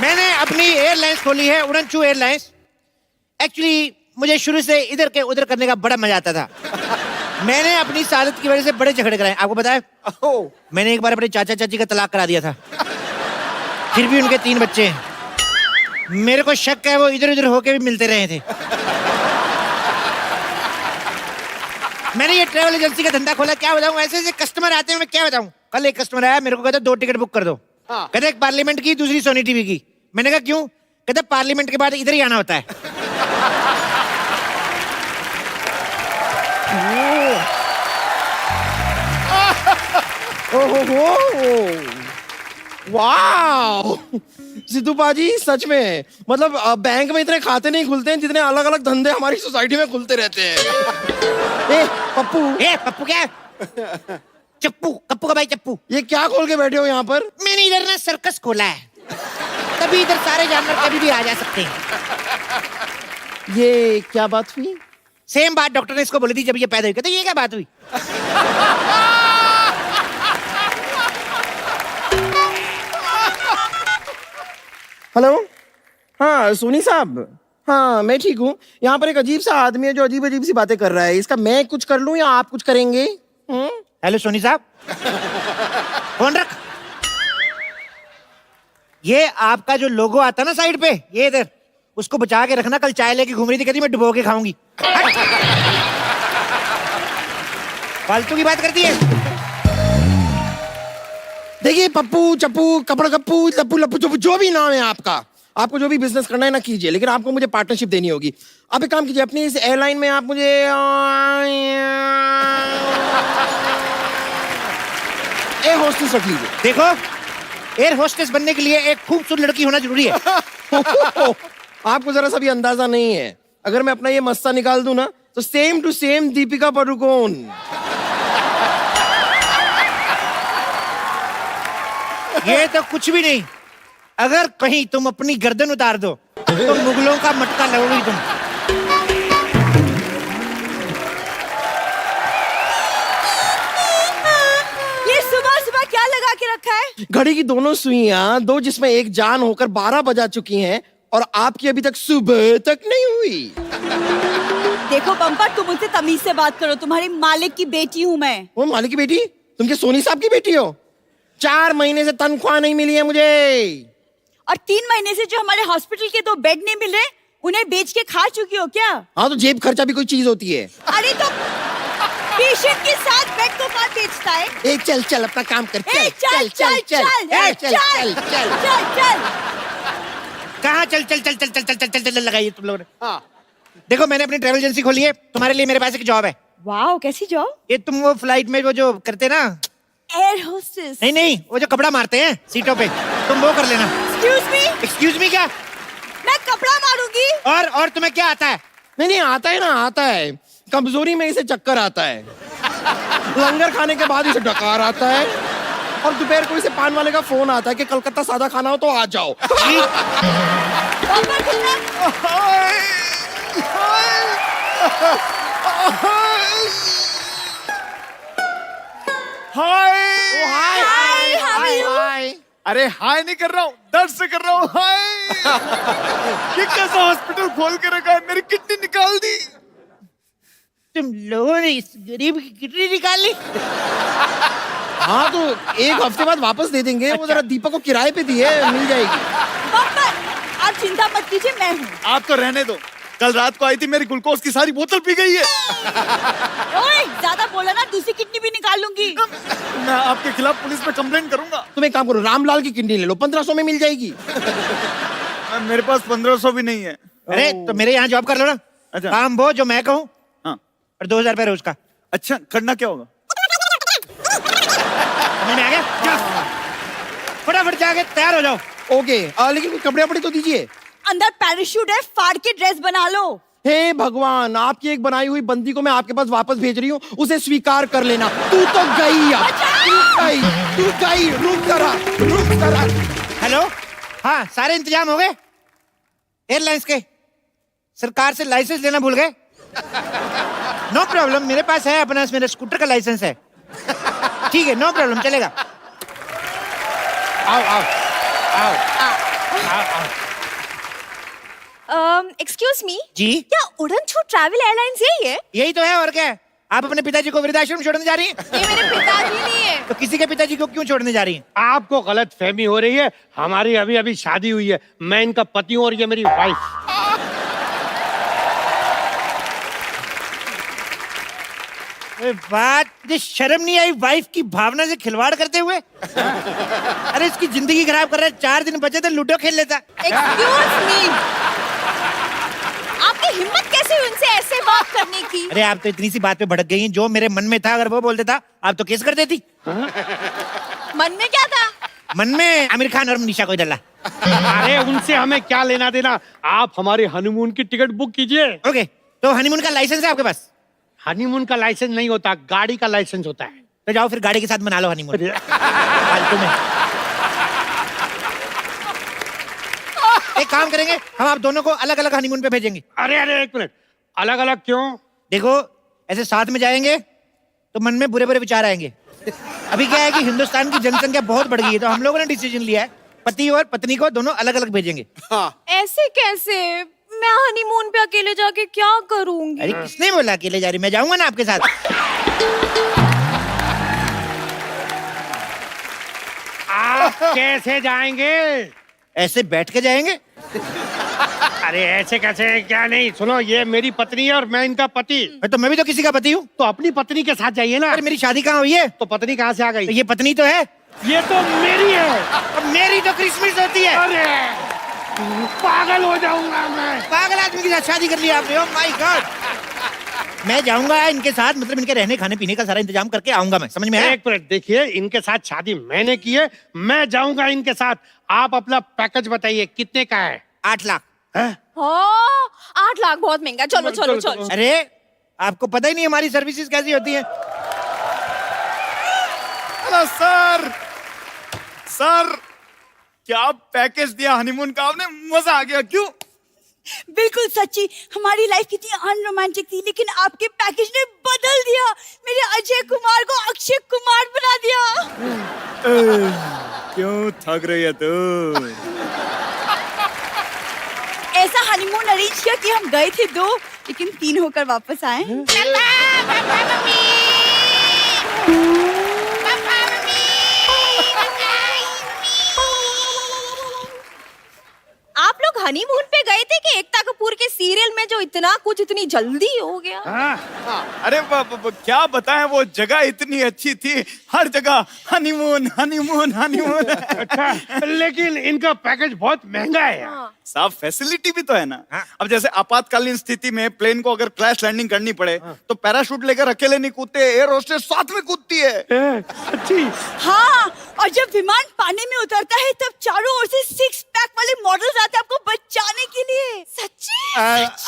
मैंने अपनी एयरलाइंस खोली है, उड़नचू एयरलाइंस। एक्चुअली मुझे शुरू से इधर के उधर करने का बड़ा मजा आता था। मैंने अपनी सादत की वजह से बड़े झगड़े कराए, आपको पता है? मैंने एक बार अपने चाचा चाची का तलाक करा दिया था, फिर भी उनके 3 बच्चे हैं। मेरे को शक है वो इधर उधर होके भी मिलते रहे थे। मैंने ये ट्रैवल एजेंसी का धंधा खोला, क्या बताऊं, ऐसे ऐसे कस्टमर आते हैं, मैं क्या बताऊं। कल एक कस्टमर आया, मेरे को कहता 2 टिकट बुक कर दो। कहते एक पार्लियामेंट की, दूसरी सोनी टीवी की। मैंने कहा क्यों? कहते पार्लियामेंट के बाद इधर ही आना होता है। वाह सिद्धू पाजी, सच में मतलब बैंक में इतने खाते नहीं खुलते हैं जितने अलग अलग धंधे हमारी सोसाइटी में खुलते रहते हैं। ए पप्पू क्या? चप्पू, कप्पू का भाई चप्पू। ये क्या खोल के बैठे हो यहाँ पर? मैंने इधर ना सर्कस खोला है, तभी इधर सारे जानवर कभी भी आ जा सकते हैं। ये क्या बात हुई? सेम बात डॉक्टर ने इसको बोली थी जब ये पैदा हुई। कहते ये क्या बात हुई? हेलो, हाँ सोनी साहब, हाँ मैं ठीक हूँ। यहाँ पर एक अजीब सा आदमी है जो अजीब अजीब सी बातें कर रहा है। इसका मैं कुछ कर लूँ या आप कुछ करेंगे? हेलो सोनी साहब, फोन रख। ये आपका जो लोगो आता ना साइड पे, ये इधर, उसको बचा के रखना। कल चाय लेके घूम रही थी, कहती मैं डुबो के खाऊंगी। फालतू की बात करती है। देखिए पप्पू चप्पू कपड़ कप्पू लप्पू लप्पू चप्पू जो भी नाम है आपका, आपको जो भी बिजनेस करना है ना कीजिए, लेकिन आपको मुझे पार्टनरशिप देनी होगी। आप एक काम कीजिए, अपनी इस एयरलाइन में आप मुझे एयर होस्टेस रख लीजिए। देखो, एयर होस्टेस बनने के लिए एक खूबसूरत लड़की होना जरूरी है। आपको जरा सा भी अंदाजा नहीं है, अगर मैं अपना ये मस्ता निकाल दूं ना तो same to same Deepika Padukone. ये तो कुछ भी नहीं। अगर कहीं तुम अपनी गर्दन उतार दो तो मुगलों का मटका लगोगी तुम। ये सुबह सुबह क्या लगा के रखा है? घड़ी की दोनों सुइयां, 2 जिसमें एक जान होकर 12 बजा चुकी हैं और आपकी अभी तक सुबह तक नहीं हुई। देखो बम्पर, तुम मुझसे तमीज से बात करो। तुम्हारी मालिक की बेटी हूँ मैं। वो मालिक की बेटी? तुम क्या सोनी साहब की बेटी हो? 4 महीने से तनख्वाह नहीं मिली है मुझे। और 3 महीने से जो हमारे हॉस्पिटल के 2 बेड नहीं मिल रहे, उन्हें बेच के खा चुकी हो क्या? हाँ तो जेब खर्चा भी कोई चीज होती है। अरे तो पेशेंट के साथ बेड को कौन बेचता है? ए चल चल अपना काम कर। चल चल चल चल चल चल। कहाँ चल चल चल चल चल चल चल चल चल लगाइए तुम लोगों ने। देखो, मैंने अपनी ट्रैवल एजेंसी खोली है, तुम्हारे लिए मेरे पास एक जॉब है। वाओ, कैसी जॉब? ये तुम वो फ्लाइट में वो जो करते ना, एयर होस्टेस। नहीं, वो जो कपड़ा मारते हैं सीटों पे, तुम वो कर लेना। एक्सक्यूज मी क्या? मैं कपड़ा मारूंगी। और तुम्हें क्या आता है? नहीं आता है ना, आता है। कमजोरी में इसे चक्कर आता है, लंगर खाने के बाद इसे डकार आता है, और दोपहर को इसे पान वाले का फोन आता है कि कलकत्ता सादा खाना हो तो आ जाओ। हाय। अरे हाय नहीं कर रहा हूँ, दर्द से कर रहा हूँ हाय। ये कैसा हॉस्पिटल खोल के रखा है, मेरी किडनी निकाल दी। तुम लोगों ने इस गरीब की किडनी निकाल ली? हाँ तो 1 हफ्ते बाद वापस दे देंगे। वो जरा दीपक को किराए पे दी है, मिल जाएगी। आप चिंता मत कीजिए, मैं हूँ। आप तो रहने दो, कल रात को आई थी, मेरी ग्लूकोज की सारी बोतल पी गई है। ओए, ज्यादा बोला ना, दूसरी किडनी भी निकाल लूंगी। मैं आपके खिलाफ पुलिस में कंप्लेंट करूंगा। तुम एक काम करो, रामलाल की किडनी ले लो, 1500 में मिल जाएगी। मेरे पास 1500 भी नहीं है। अरे तो मेरे यहाँ जॉब कर लो ना। अच्छा। काम वो जो मैं कहूँ, हाँ। और 2000 रुपए रोज का। अच्छा, करना क्या होगा? मैंने आ गया, फटाफट जाके तैयार हो जाओ। ओके, लेकिन कुछ कपड़े वपड़े तो दीजिए। अंदर पैराशूट है, फाड़ के ड्रेस बना लो। हे भगवान, आपकी एक बनाई हुई बंदी को मैं आपके पास वापस भेज रही हूँ, उसे स्वीकार कर लेना। तू तो गई अब, तू गई। रुक जरा। हेलो, हाँ सारे इंतजाम हो गए एयरलाइंस के? सरकार से लाइसेंस लेना भूल गए? नो प्रॉब्लम, मेरे पास है अपना, मेरे स्कूटर का लाइसेंस है। ठीक है, नो प्रॉब्लम, चलेगा। आओ आओ आओ आओ आओ एक्सक्यूज मी, जी क्या उड़न छू ट्रैवल एयरलाइंस यही है? यही तो है, और क्या है? आप अपने पिताजी को वृद्धाश्रम छोड़ने जा रही हैं? ये मेरे पिताजी नहीं है। तो किसी के पिताजी को क्यों छोड़ने जा रही हैं? आपको गलत फहमी हो रही है। हमारी अभी अभी शादी हुई है। मैं इनका पति हूँ और ये मेरी वाइफ। बात मुझे शर्म नहीं आई वाइफ की भावना से खिलवाड़ करते हुए? अरे इसकी जिंदगी खराब कर रहा है। 4 दिन बचे थे, लूडो खेल लेता। एक्सक्यूज मी, आपकी हिम्मत कैसे हुई उनसे ऐसे बात करने की? अरे आप तो इतनी सी बात पे भड़क गई हैं। जो मेरे मन में था अगर वो बोल देता आप तो केस कर देती। मन में क्या था? मन में आमिर खान और निशा कोई डला। अरे उनसे हमें क्या लेना देना। आप हमारे हनीमून की टिकट बुक कीजिए। ओके, तो हनीमून का लाइसेंस है आपके पास? हनीमून का लाइसेंस नहीं होता, गाड़ी का लाइसेंस होता है। तो जाओ फिर गाड़ी के साथ मना लो हनीमून। अरे। फालतू में। एक काम करेंगे, हम आप दोनों को अलग अलग हनीमून पे भेजेंगे। अरे एक मिनट, अलग अलग क्यों? देखो ऐसे साथ में जाएंगे तो मन में बुरे बुरे विचार आएंगे। अभी क्या है कि हिंदुस्तान की जनसंख्या बहुत बढ़ गई है, तो हम लोगों ने डिसीजन लिया है पति और पत्नी को दोनों अलग अलग भेजेंगे। ऐसे कैसे? मैं हनीमून पे अकेले जाके क्या करूंगी? अरे किसने बोला अकेले जा रही? मैं जाऊंगा ना आपके साथ। आप कैसे जाएंगे? ऐसे बैठ के जाएंगे। अरे ऐसे कैसे? क्या नहीं, सुनो, ये मेरी पत्नी है और मैं इनका पति। तो मैं भी तो किसी का पति हूँ। तो अपनी पत्नी के साथ जाइए ना। अरे मेरी शादी कहाँ हुई है? तो पत्नी कहाँ से आ गई? तो ये पत्नी तो है। ये तो मेरी है। अब मेरी तो क्रिसमस होती है। अरे पागल हो जाऊंगा मैं। पागल आदमी के साथ शादी कर लिया आपने? Oh my God. मैं जाऊंगा इनके साथ, मतलब इनके रहने खाने पीने का सारा इंतजाम करके आऊंगा मैं, समझ में आया? एक मिनट देखिए, इनके साथ शादी मैंने की है, मैं जाऊंगा इनके साथ। आप अपना पैकेज बताइए कितने का है? 8 लाख। हैं? 8 लाख बहुत महंगा। चलो चलो चलो, चलो। अरे आपको पता ही नहीं हमारी सर्विसेज कैसी होती है। हेलो सर, सर क्या पैकेज दिया हनीमून का आपने, मजा आ गया। क्यों? बिल्कुल सच्ची, हमारी लाइफ कितनी अनरोमांटिक थी, लेकिन आपके पैकेज ने बदल दिया। मेरे अजय कुमार को अक्षय कुमार बना दिया। क्यों थक रही है तू? ऐसा हनीमून अरेंज किया कि हम गए थे 2, लेकिन 3 होकर वापस आए। आप लोग हनीमून पे गए थे कि एकता कपूर के सीरियल में जो इतना कुछ इतनी जल्दी हो गया? हाँ? अरे क्या बताएं, वो जगह इतनी अच्छी थी, हर जगह हनीमून हनीमून हनीमून। अच्छा, लेकिन इनका पैकेज बहुत महंगा है यार। साहब फैसिलिटी भी तो है ना। अब जैसे आपातकालीन स्थिति में प्लेन को अगर क्रैश लैंडिंग करनी पड़े तो पैराशूट लेकर अकेले नहीं कूदते, एयर होस्टेस साथ में कूदती है। अच्छी। हाँ, और जब विमान पानी में उतरता है तब चारों ओर से 6 पैक वाले मॉडल्स आते हैं आपको बचाने के लिए। सच्ची?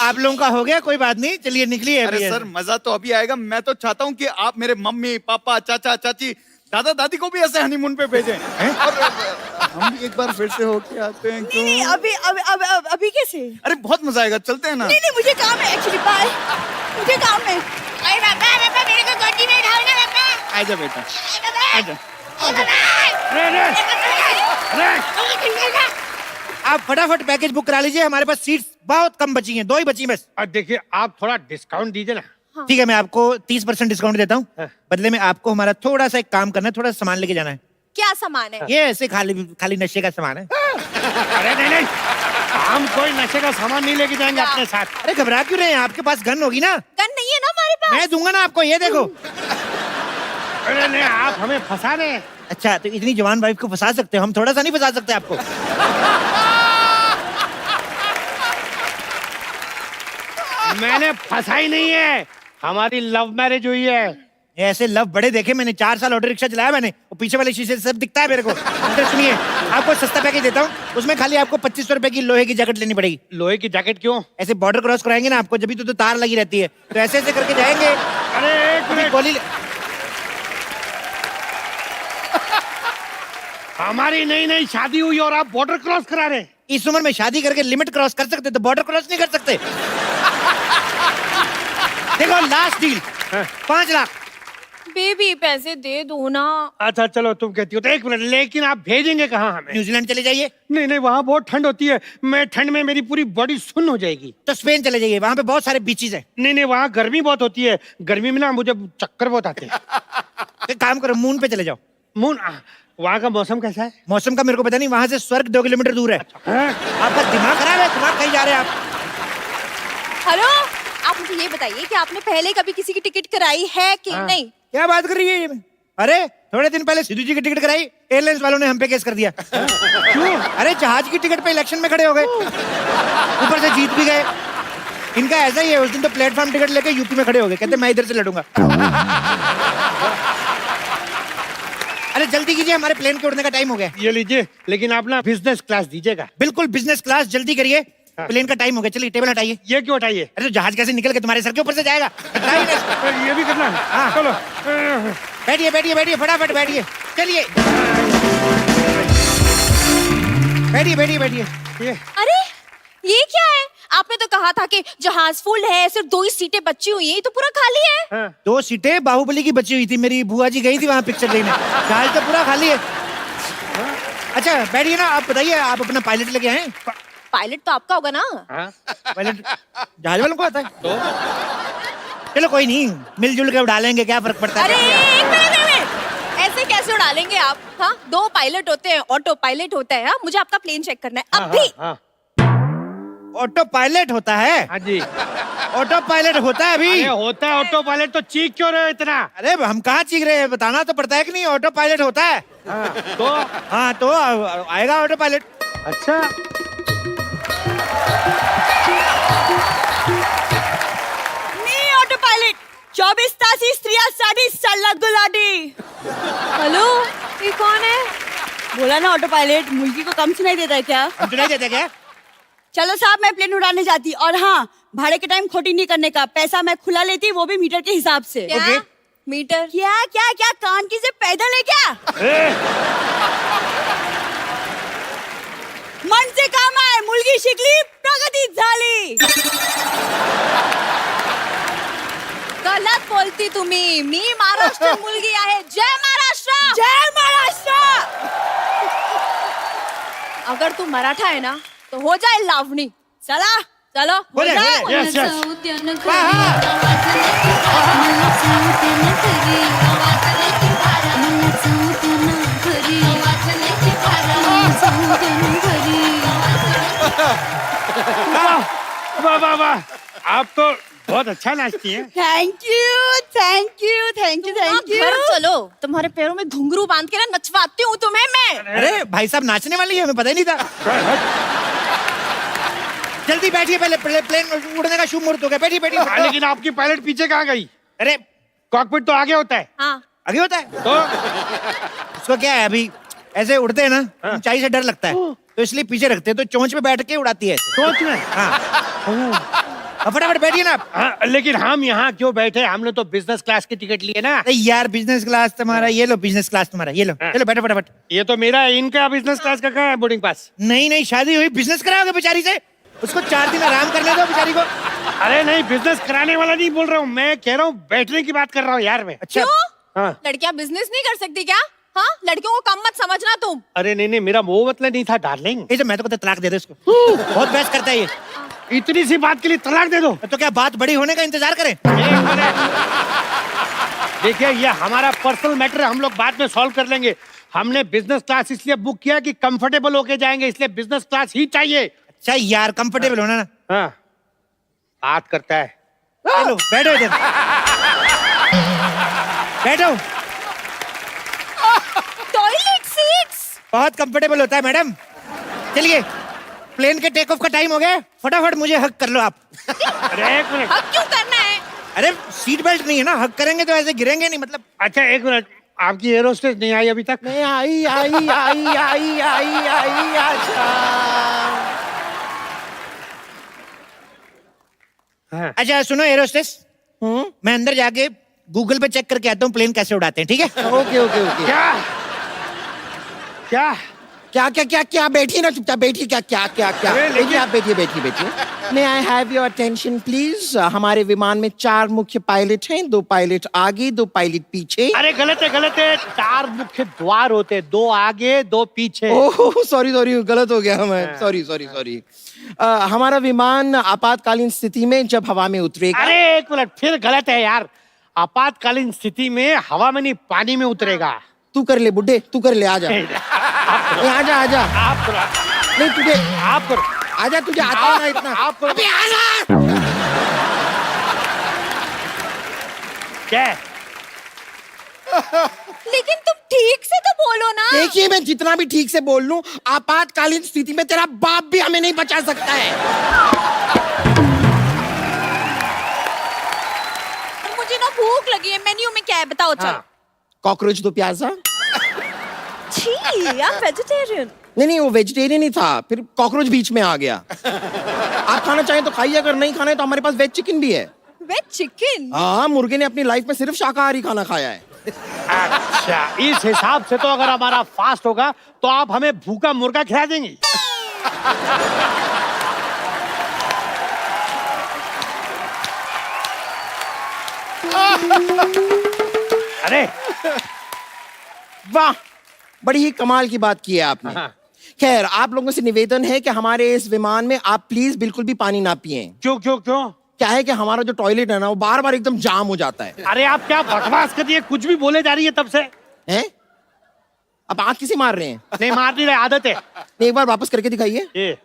आप लोगों का हो गया, कोई बात नहीं, चलिए निकलिए। अरे सर मजा तो अभी आएगा। मैं तो चाहता हूँ कि आप मेरे मम्मी पापा चाचा चाची दादा दादी को भी ऐसे हनीमून पे भेजें। और हम भी एक बार फिर से होके आते हैं। क्यों? नहीं, अभी कैसे? अरे बहुत मजा आएगा, चलते हैं ना। नहीं, मुझे काम है एक्चुअली। बाय, मुझे काम है। अरे पापा मेरे को गोदी में उठाओ ना पापा। आजा बेटा, आजा। आप फटाफट पैकेज बुक करा लीजिए, हमारे पास सीट्स बहुत कम बची हैं, 2 ही बची बस। और देखिए, आप थोड़ा डिस्काउंट दीजिए ना। ठीक है, मैं आपको 30% डिस्काउंट देता हूँ। हाँ। बदले में आपको हमारा थोड़ा सा एक काम करना है, थोड़ा सामान लेके जाना है। क्या सामान है? ये ऐसे खाली नशे का सामान है। अरे नहीं, हम कोई नशे का सामान नहीं लेके जाएंगे अपने साथ। अरे घबरा क्यों रहे हैं? आपके पास गन होगी ना? गन नहीं है ना हमारे पास। मैं दूंगा ना आपको, ये देखो। अरे नहीं, आप हमें फंसा रहे हैं। अच्छा, तो इतनी जवान वाइफ को फंसा सकते हो, हम थोड़ा सा नहीं फंसा सकते आपको? मैंने फंसा ही नहीं है, हमारी लव मैरिज हुई है। ये ऐसे लव बड़े देखे मैंने, 4 साल ऑटो रिक्शा चलाया मैंने, वो पीछे वाले शीशे से सब दिखता है मेरे को। अंदर सुनिए, आपको सस्ता पैकेज देता हूँ, उसमें खाली आपको 2500 रुपए की लोहे की जैकेट लेनी पड़ेगी। लोहे की जैकेट क्यों? ऐसे बॉर्डर क्रॉस कराएंगे ना आपको, जब तो तार लगी रहती है, तो ऐसे ऐसे करके जाएंगे। अरे एक मिनट, गोली हमारी नई नई शादी हुई और आप बॉर्डर क्रॉस करा रहे हैं। इस उम्र में शादी करके लिमिट क्रॉस कर सकते, तो बॉर्डर क्रॉस नहीं कर सकते। देखो लास्ट डील 5 लाख। बेबी पैसे दे दो ना। अच्छा चलो तुम कहती हो तो 1 मिनट, लेकिन आप भेजेंगे कहाँ हमें? न्यूजीलैंड चले जाइए, नहीं नहीं, वहाँ बहुत ठंड होती है, मैं ठंड में मेरी पूरी बॉडी सुन्न हो जाएगी। तो स्पेन चले जाइए, वहां पे बहुत सारे बीचेस है। नहीं नहीं, वहाँ गर्मी बहुत होती है, गर्मी में ना मुझे चक्कर बहुत आते हैं। एक काम करो, मून पे चले जाओ। मून, वहाँ का मौसम कैसा है? मौसम का मेरे को पता नहीं, वहां से स्वर्ग 2 किलोमीटर दूर है। हाँ? आपका दिमाग खराब है, दिमाग कहीं जा रहे हैं आप? हेलो, आप मुझे ये बताइए कि आपने पहले कभी किसी की टिकट कराई है कि हाँ। नहीं? क्या बात कर रही है ये? अरे थोड़े दिन पहले सिद्धू जी की टिकट कराई, एयरलाइंस वालों ने हम पे केस कर दिया। क्यों? अरे जहाज की टिकट पे इलेक्शन में खड़े हो गए, ऊपर से जीत भी गए। इनका ऐसा ही है, उस दिन तो प्लेटफॉर्म टिकट लेके यूपी में खड़े हो गए, कहते मैं इधर से लड़ूंगा। अरे जल्दी कीजिए, हमारे प्लेन के उड़ने का टाइम हो गया। ये लीजिए, लेकिन आप ना बिजनेस क्लास दीजिएगा। बिल्कुल बिजनेस क्लास, जल्दी करिए, हाँ। प्लेन का टाइम हो गया। चलिए टेबल हटाइए। ये क्यों हटाइए? अरे तो जहाज कैसे निकल के तुम्हारे सर के ऊपर से जाएगा? हटाइए ना। ये भी करना है? हाँ। चलो। बैठिए बैठिए बैठिए, फटाफट बैठिए, चलिए बैठिए बैठिए बैठिए। ये अरे ये क्या है? आपने तो कहा था कि जहाज फुल है, सिर्फ 2 ही सीटें बची हुई हैं, ये तो पूरा खाली है। हाँ। 2 सीटें बाहुबली की बची हुई थी, मेरी बुआ जी गई थी वहां पिक्चर देखने, जहाज तो पूरा खाली है। अच्छा बैठिए ना, आप बताइए, आप अपना पायलट लेके आए? पायलट तो आपका होगा ना? हाँ? पायलट जहाज वालों को आता है? चलो कोई नहीं, मिलजुल के उड़ा लेंगे, क्या फर्क पड़ता अरे है? एक मिनट, ऐसे कैसे उड़ा लेंगे आप? हाँ, 2 पायलट होते हैं, ऑटो पायलट होता है। हाँ, मुझे आपका प्लेन चेक करना है अभी। हाँ, ऑटो पायलट होता है? हाँ जी। ऑटो पायलट होता है अरे अभी? होता है ऑटो पायलट, तो चीख क्यों रहे हो इतना? अरे हम कहाँ चीख रहे हैं, बताना तो पड़ता है कि नहीं, ऑटो पायलट होता है। हाँ, तो हाँ तो आएगा ऑटो पायलट। अच्छा, नहीं ऑटो पायलट, 24 तासी स्त्रिया साडी सल्ला गुलाडी। हेलो, ये कौन है? बोला ना ऑटो पायलट, मुर्गी को कम सुनाई देता है क्या? हम सुनाई देते क्या? चलो साहब, मैं प्लेन उड़ाने जाती, और हाँ, भाड़े के टाइम खोटी नहीं करने का, पैसा मैं खुला लेती, वो भी मीटर के हिसाब से। ओके। मीटर? क्या क्या क्या, कान की से पैदल है क्या? मन से काम आहे, मुलगी शिकली, प्रगती झाली। गलत बोलती तुम्ही, मी महाराष्ट्र मुलगी आहे। जय महाराष्ट्र, जय महाराष्ट्र। अगर तू मराठा है ना तो हो जाए लावणी। चला चलो, हो जाए, हो जाए। Yes yes. वाह वाह वाह, आप तो बहुत अच्छा नाचती हैं। Thank you thank you thank you thank you. घर चलो, तुम्हारे पैरों में घुंघरू बांध के ना नचवाती हूँ तुम्हें मैं। अरे भाई साहब नाचने वाली है, हमें पता ही नहीं था। जल्दी बैठिए, पहले प्लेन उड़ने का शुभ मुहूर्त हो गया, बैठिए बैठिए। हाँ, लेकिन आपकी पायलट पीछे कहाँ गई? अरे कॉकपिट तो आगे होता है। हाँ, आगे होता है तो उसको क्या है, अभी ऐसे उड़ते हैं ना, ऊंचाई से डर लगता है, तो इसलिए पीछे रखते हैं, तो चोंच पे बैठ के उड़ाती है। सोच में। हाँ अब फटाफट बैठिए ना आप। हाँ, लेकिन हम यहाँ क्यों बैठे? हमने तो बिजनेस क्लास की टिकट ली है ना। अरे यार बिजनेस क्लास तुम्हारा, ये लो बिजनेस क्लास तुम्हारा, ये लो। हाँ। चलो बैठो फटाफट। ये तो मेरा है, इनका बिजनेस क्लास का कहाँ है बोर्डिंग पास? नहीं नहीं, शादी हुई, बिजनेस कराओगे बेचारी से? उसको 4 दिन आराम करने दो बेचारी को। अरे नहीं, बिजनेस कराने वाला नहीं बोल रहा हूँ मैं, कह रहा हूँ बैठने की बात कर रहा हूँ यार मैं। अच्छा हाँ। लड़कियां बिजनेस नहीं कर सकती क्या? हाँ, लड़कियों को कम मत समझना तुम। अरे नहीं नहीं, मेरा वो मतलब नहीं था डार्लिंग। ये जो मैं तो कहता तलाक दे दो इसको, बहुत बहस करता है ये। इतनी सी बात के लिए तलाक दे दो? तो क्या बात बड़ी होने का इंतजार करें? एक मिनट। देखिए, ये हमारा पर्सनल मैटर है, हम लोग बाद में सॉल्व कर लेंगे। हमने बिजनेस क्लास इसलिए बुक किया कि कंफर्टेबल होके जाएंगे, इसलिए बिजनेस क्लास ही चाहिए। अच्छा यार कंफर्टेबल होना ना। हाँ, बात करता है। चलो बैठो इधर, बैठो। Toilet seats. बहुत कंफर्टेबल होता है मैडम। चलिए, प्लेन के टेक ऑफ का टाइम हो गया, फटाफट मुझे हक कर लो आप। अरे एक मिनट। अब क्यों करना है? अरे सीट बेल्ट नहीं है ना, हक करेंगे तो ऐसे गिरेंगे नहीं, मतलब। अच्छा एक मिनट, आपकी एरोस्टेस नहीं आई अभी तक? नहीं आई आई आई आई आई आई अच्छा। हाँ। अच्छा सुनो एरोस्टेस, मैं अंदर जाके गूगल पे चेक करके आता हूँ प्लेन कैसे उड़ाते हैं, ठीक है? Okay okay okay. क्या क्या क्या क्या क्या क्या बैठिए ना चुपचाप बैठिए क्या क्या क्या क्या बैठिए आप बैठिए may I have your attention please. हमारे विमान में 4 मुख्य पायलट हैं, 2 पायलट आगे 2 पायलट पीछे। अरे गलत है 4 मुख्य द्वार होते हैं, 2 आगे 2 पीछे। ओह सॉरी गलत हो गया मैं, सॉरी। हमारा विमान आपातकालीन स्थिति में जब हवा में उतरेगा। अरे 1 मिनट, फिर गलत है यार। आपातकालीन स्थिति में हवा में नहीं पानी में उतरेगा। तू कर ले बुड्ढे, तू कर ले, आजा आजा आप करो, नहीं तुझे आप करो, आजा, तुझे आता है ना इतना। आप करो। अबे आजा। क्या है? लेकिन तुम ठीक से तो बोलो ना। देखिए मैं जितना भी ठीक से बोल लूं, आपातकालीन स्थिति में तेरा बाप भी हमें नहीं बचा सकता है। मुझे ना भूख लगी है, मेन्यू में क्या है बताओ। चलो कॉकरोच 2 प्याजा। छी, आप वेजिटेरियन। नहीं वो वेजिटेरियन ही था, फिर कॉकरोच बीच में आ गया। आप खाना चाहें तो खाइए, अगर नहीं खाना है तो हमारे पास वेज चिकन भी है। Veg chicken? हाँ, मुर्गे ने अपनी लाइफ में सिर्फ शाकाहारी खाना खाया है। अच्छा, इस हिसाब से तो अगर हमारा फास्ट होगा तो आप हमें भूखा मुर्गा खिला देंगी। अरे वाह, बड़ी ही कमाल की बात की है आपने। खैर, आप लोगों से निवेदन है कि हमारे इस विमान में आप प्लीज बिल्कुल भी पानी ना पिएं। क्यों? क्या है कि हमारा जो टॉयलेट है ना, वो बार बार एकदम जाम हो जाता है। अरे आप क्या बकवास कर रही है, कुछ भी बोले जा रही है तब से। हैं? अब आंख किसे मार रहे हैं? नहीं मार नहीं रहे, आदत है। एक बार वापस करके दिखाइए। ये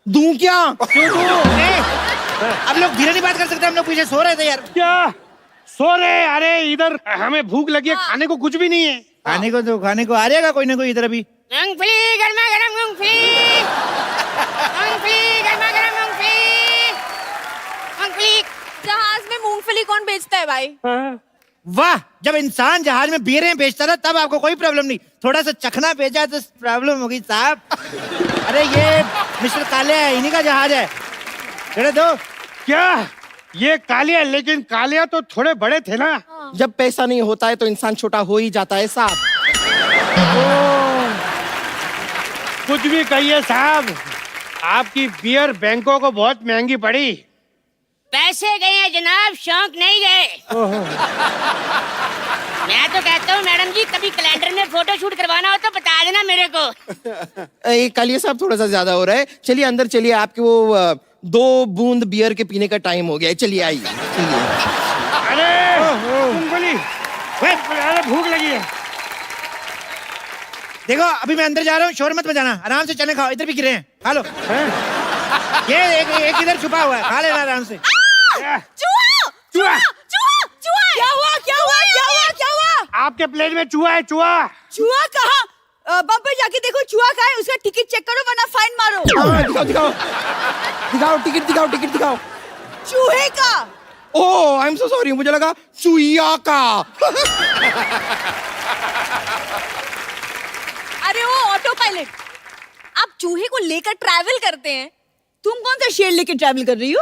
दूं क्या? क्यों दूं? अब लोग धीरे नहीं बात कर सकते, हम लोग पीछे सो रहे थे यार। क्या सो रहे? अरे इधर हमें भूख लगी है, खाने को कुछ भी नहीं है। खाने को आ जाएगा कोई ना कोई इधर अभी। मूंगफली गर्मा गर्म मूंगफली, मूंगफली गर्मा गर्म मूंगफली, मूंगफली। जहाज में मूंगफली कौन बेचता है भाई? वाह, जब इंसान जहाज में बियरें बेचता था तब आपको कोई प्रॉब्लम नहीं, थोड़ा सा चखना बेचा तो प्रॉब्लम होगी साहब। अरे ये मिस्टर कालिया है, इन्हीं का जहाज है। चढ़े दो। क्या ये कालिया? लेकिन कालिया तो थोड़े बड़े थे ना। जब पैसा नहीं होता है तो इंसान छोटा हो ही जाता है साहब। कुछ भी कहिए साहब, आपकी बियर बैंकों को बहुत महंगी पड़ी। पैसे गए हैं जनाब, शौक नहीं गए। मैं तो कहता हूँ मैडम जी, कभी कैलेंडर में फोटो शूट करवाना हो तो बता देना मेरे को। कालिया साहब थोड़ा सा ज्यादा हो रहा है, चलिए अंदर चलिए, आपके वो 2 बूंद बियर के पीने का टाइम हो गया है, चलिए आइए। अरे मूंगफली, अरे भूख लगी है। देखो अभी मैं अंदर जा रहा हूँ, शोर मत बजाना, आराम से चने खाओ, इधर भी गिरे हैं, खा लो। ये एक इधर छुपा हुआ है, खा लेना आराम से। चूहा! क्या हुआ? आपके प्लेट में चूहा है, चूहा। चूहा कहाँ? बम्पर जाके देखो चूहा कहाँ है, उसका टिकट चेक करो वरना फाइन मारो। हाँ, दिखाओ टिकट दिखाओ। चूहे का? ओह आई एम सो सॉरी, मुझे लगा चुईया का। अरे वो ऑटो पायलट, आप चूहे को लेकर ट्रैवल करते हैं, तुम कौन सा शेर लेकर ट्रैवल कर रही हो?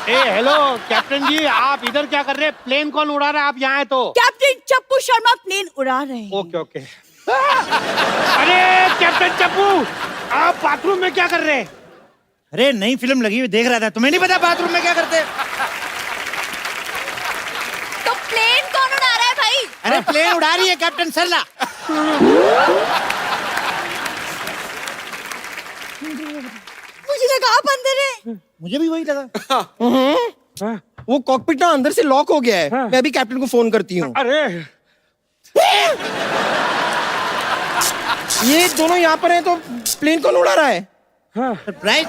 हेलो कैप्टन जी, आप इधर क्या कर रहे हैं? प्लेन कौन उड़ा रहा है? आप यहाँ है तो? कैप्टन चप्पू शर्मा प्लेन उड़ा रहे हैं। ओके। अरे कैप्टन चप्पू, आप बाथरूम में क्या कर रहे हैं? अरे नई फिल्म लगी हुई देख रहा था, तुम्हें नहीं पता बाथरूम में क्या करते हैं? तो प्लेन कौन उड़ा रहा है भाई? अरे प्लेन उड़ा रही है कैप्टन सरला। मुझे लगा आप अंदर है। मुझे भी वही लगा। वो कॉकपिट ना अंदर से लॉक हो गया है। मैं अभी कैप्टन को फोन करती हूँ। अरे ये दोनों यहाँ पर हैं तो प्लेन कौन उड़ा रहा है? सरप्राइज।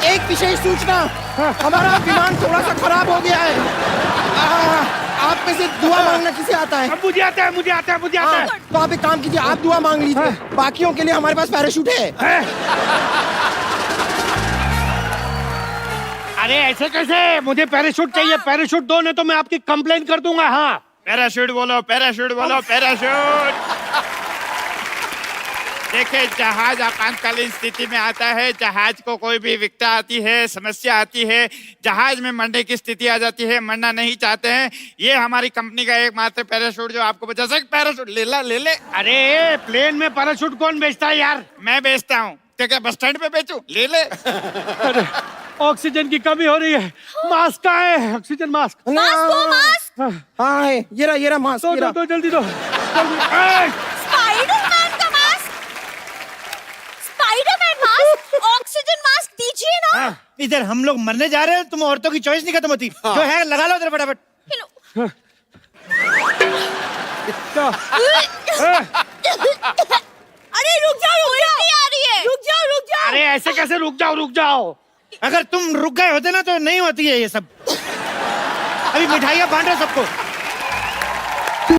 एक विशेष सूचना, हमारा विमान थोड़ा सा खराब हो गया है। आप में से दुआ मांगना किसे आता है? मुझे आता है। तो आप एक काम कीजिए, आप दुआ मांग लीजिए, बाकियों के लिए हमारे पास पैराशूट है। अरे ऐसे कैसे? मुझे पैराशूट चाहिए, पैराशूट दो, नहीं तो मैं आपकी कंप्लेन कर दूंगा। हाँ पैराशूट बोलो, पैराशूट बोलो, पैराशूट। देखिए, जहाज आपातकालीन स्थिति में आता है। जहाज को कोई भी विकटा आती है, समस्या आती है, जहाज में मरने की स्थिति आ जाती है, मरना नहीं चाहते हैं, ये हमारी कंपनी का एकमात्र पैराशूट जो आपको बचा सकता। पैराशूट ले ले। अरे प्लेन में पैराशूट कौन बेचता है यार? मैं बेचता हूँ। तो क्या बस स्टैंड पे बेचूं? ले। अरे ऑक्सीजन की कमी हो रही है। मास्क का है, ऑक्सीजन मास्क। मास्क हाँ है, ये रहा मास्क। दो जल्दी दो। स्पाइडरमैन का mask, Spiderman mask, oxygen mask दीजिए ना। इधर हम लोग मरने जा रहे हैं, तुम औरतों की चॉइस नहीं खत्म होती। जो है लगा लो इधर फटाफट। अरे रुक जाओ, आ रही है। रुक जाओ। अरे ऐसे कैसे रुक जाओ? अगर तुम रुक गए होते ना तो नहीं होती है ये सब। अभी मिठाइयाँ बांटो सबको।